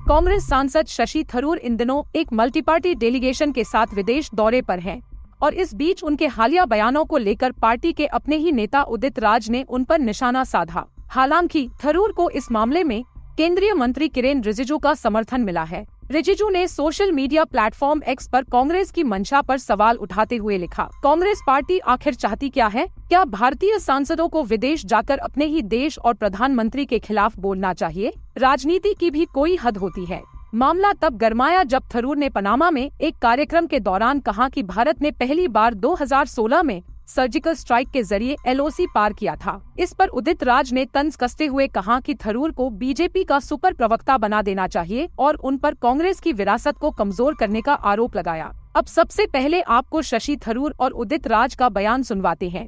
कांग्रेस सांसद शशि थरूर इन दिनों एक मल्टीपार्टी डेलीगेशन के साथ विदेश दौरे पर हैं और इस बीच उनके हालिया बयानों को लेकर पार्टी के अपने ही नेता उदित राज ने उन पर निशाना साधा। हालांकि थरूर को इस मामले में केंद्रीय मंत्री किरेन रिजिजू का समर्थन मिला है। रिजिजू ने सोशल मीडिया प्लेटफॉर्म एक्स पर कांग्रेस की मंशा पर सवाल उठाते हुए लिखा, कांग्रेस पार्टी आखिर चाहती क्या है? क्या भारतीय सांसदों को विदेश जाकर अपने ही देश और प्रधानमंत्री के खिलाफ बोलना चाहिए? राजनीति की भी कोई हद होती है। मामला तब गरमाया जब थरूर ने पनामा में एक कार्यक्रम के दौरान कहा कि भारत ने पहली बार 2016 में सर्जिकल स्ट्राइक के जरिए LOC पार किया था। इस पर उदित राज ने तंज कसते हुए कहा कि थरूर को बीजेपी का सुपर प्रवक्ता बना देना चाहिए और उन पर कांग्रेस की विरासत को कमजोर करने का आरोप लगाया। अब सबसे पहले आपको शशि थरूर और उदित राज का बयान सुनवाते हैं।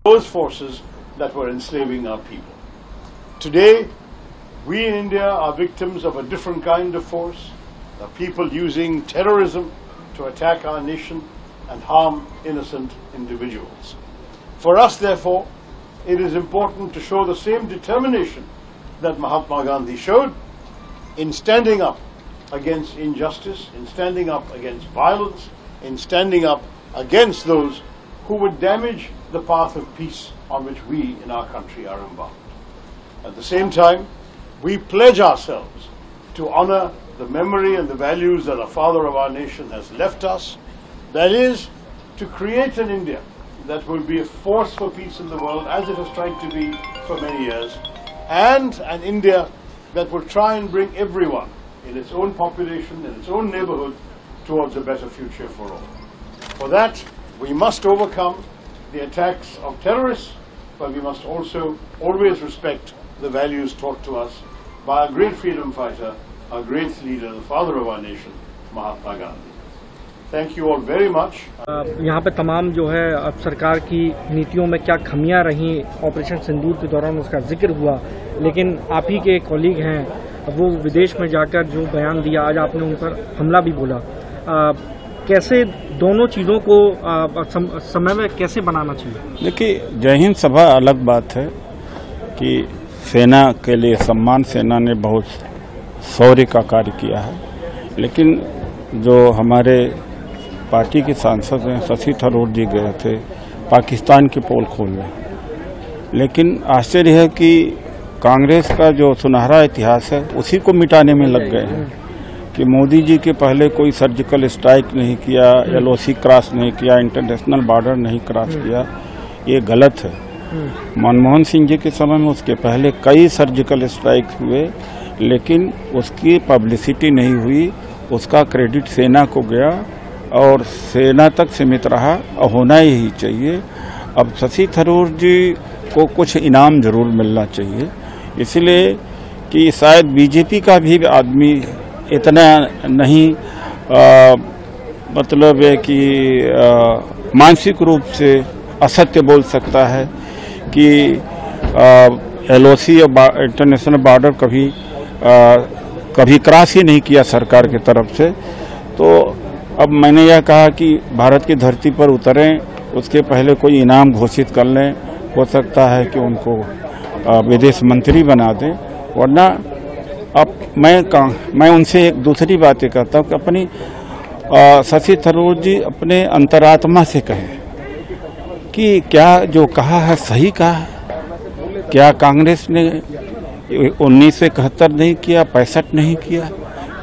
We in India are victims of a different kind of force, the people using terrorism to attack our nation and harm innocent individuals. For us, therefore, it is important to show the same determination that Mahatma Gandhi showed in standing up against injustice, in standing up against violence, in standing up against those who would damage the path of peace on which we in our country are embarked. At the same time, we pledge ourselves to honor the memory and the values that a father of our nation has left us. That is, to create an India that will be a force for peace in the world, as it has tried to be for many years, and an India that will try and bring everyone in its own population, in its own neighborhood, towards a better future for all. For that, we must overcome the attacks of terrorists, but we must also always respect the values taught to us by a great freedom fighter, a great leader, the father of our nation, Mahatma Gandhi. Thank you all very much. यहाँ पे तमाम जो है अब सरकार की नीतियों में क्या खामियां रही ऑपरेशन सिंदूर के दौरान उसका जिक्र हुआ, लेकिन आप ही के कॉलीग हैं वो विदेश में जाकर जो बयान दिया, आज आपने उन पर हमला भी बोला। कैसे दोनों चीज़ों को समय में कैसे बनाना चाहिए? देखिए, जय हिंद सभा अलग बात है कि सेना के लिए सम्मान, सेना ने बहुत शौर्य का कार्य किया है, लेकिन जो हमारे पार्टी के सांसद हैं शशि थरूर जी गए थे पाकिस्तान की पोल खोलने, लेकिन आश्चर्य है कि कांग्रेस का जो सुनहरा इतिहास है उसी को मिटाने में लग गए हैं कि मोदी जी के पहले कोई सर्जिकल स्ट्राइक नहीं किया, LOC क्रॉस नहीं किया, इंटरनेशनल बॉर्डर नहीं क्रॉस किया। ये गलत है। मनमोहन सिंह जी के समय में उसके पहले कई सर्जिकल स्ट्राइक हुए, लेकिन उसकी पब्लिसिटी नहीं हुई, उसका क्रेडिट सेना को गया और सेना तक सीमित रहा और होना ही चाहिए। अब शशि थरूर जी को कुछ इनाम जरूर मिलना चाहिए, इसलिए कि शायद बीजेपी का भी आदमी इतना नहीं मतलब है कि मानसिक रूप से असत्य बोल सकता है कि LOC और इंटरनेशनल बॉर्डर कभी क्रॉस ही नहीं किया सरकार की तरफ से। तो अब मैंने यह कहा कि भारत की धरती पर उतरें, उसके पहले कोई इनाम घोषित कर लें, हो सकता है कि उनको विदेश मंत्री बना दें, वरना अब मैं उनसे एक दूसरी बातें करता हूँ कि अपनी शशि थरूर जी अपने अंतरात्मा से कहें कि क्या जो कहा है सही कहा है। क्या कांग्रेस ने 1971 नहीं किया, 65 नहीं किया?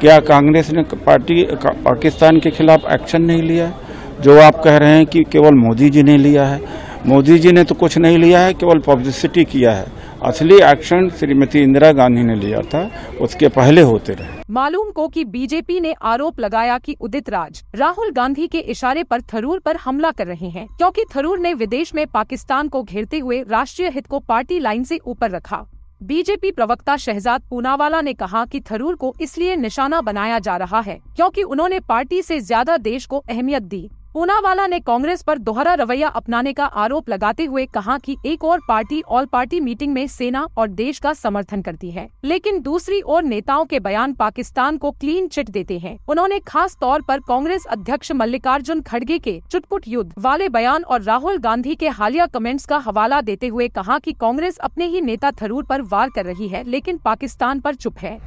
क्या कांग्रेस ने पाकिस्तान के खिलाफ एक्शन नहीं लिया? जो आप कह रहे हैं कि केवल मोदी जी ने लिया है, मोदी जी ने तो कुछ नहीं लिया है, केवल पब्लिसिटी किया है। असली एक्शन श्रीमती इंदिरा गांधी ने लिया था, उसके पहले होते रहे। मालूम को कि बीजेपी ने आरोप लगाया कि उदित राज राहुल गांधी के इशारे पर थरूर पर हमला कर रहे हैं, क्योंकि थरूर ने विदेश में पाकिस्तान को घेरते हुए राष्ट्रीय हित को पार्टी लाइन से ऊपर रखा। बीजेपी प्रवक्ता शहजाद पूनावाला ने कहा कि थरूर को इसलिए निशाना बनाया जा रहा है क्योंकि उन्होंने पार्टी से ज्यादा देश को अहमियत दी। पूनावाला ने कांग्रेस पर दोहरा रवैया अपनाने का आरोप लगाते हुए कहा कि एक और पार्टी ऑल पार्टी मीटिंग में सेना और देश का समर्थन करती है, लेकिन दूसरी ओर नेताओं के बयान पाकिस्तान को क्लीन चिट देते हैं। उन्होंने खास तौर पर कांग्रेस अध्यक्ष मल्लिकार्जुन खड़गे के चुटपुट युद्ध वाले बयान और राहुल गांधी के हालिया कमेंट्स का हवाला देते हुए कहा कि कांग्रेस अपने ही नेता थरूर पर वार कर रही है, लेकिन पाकिस्तान पर चुप है।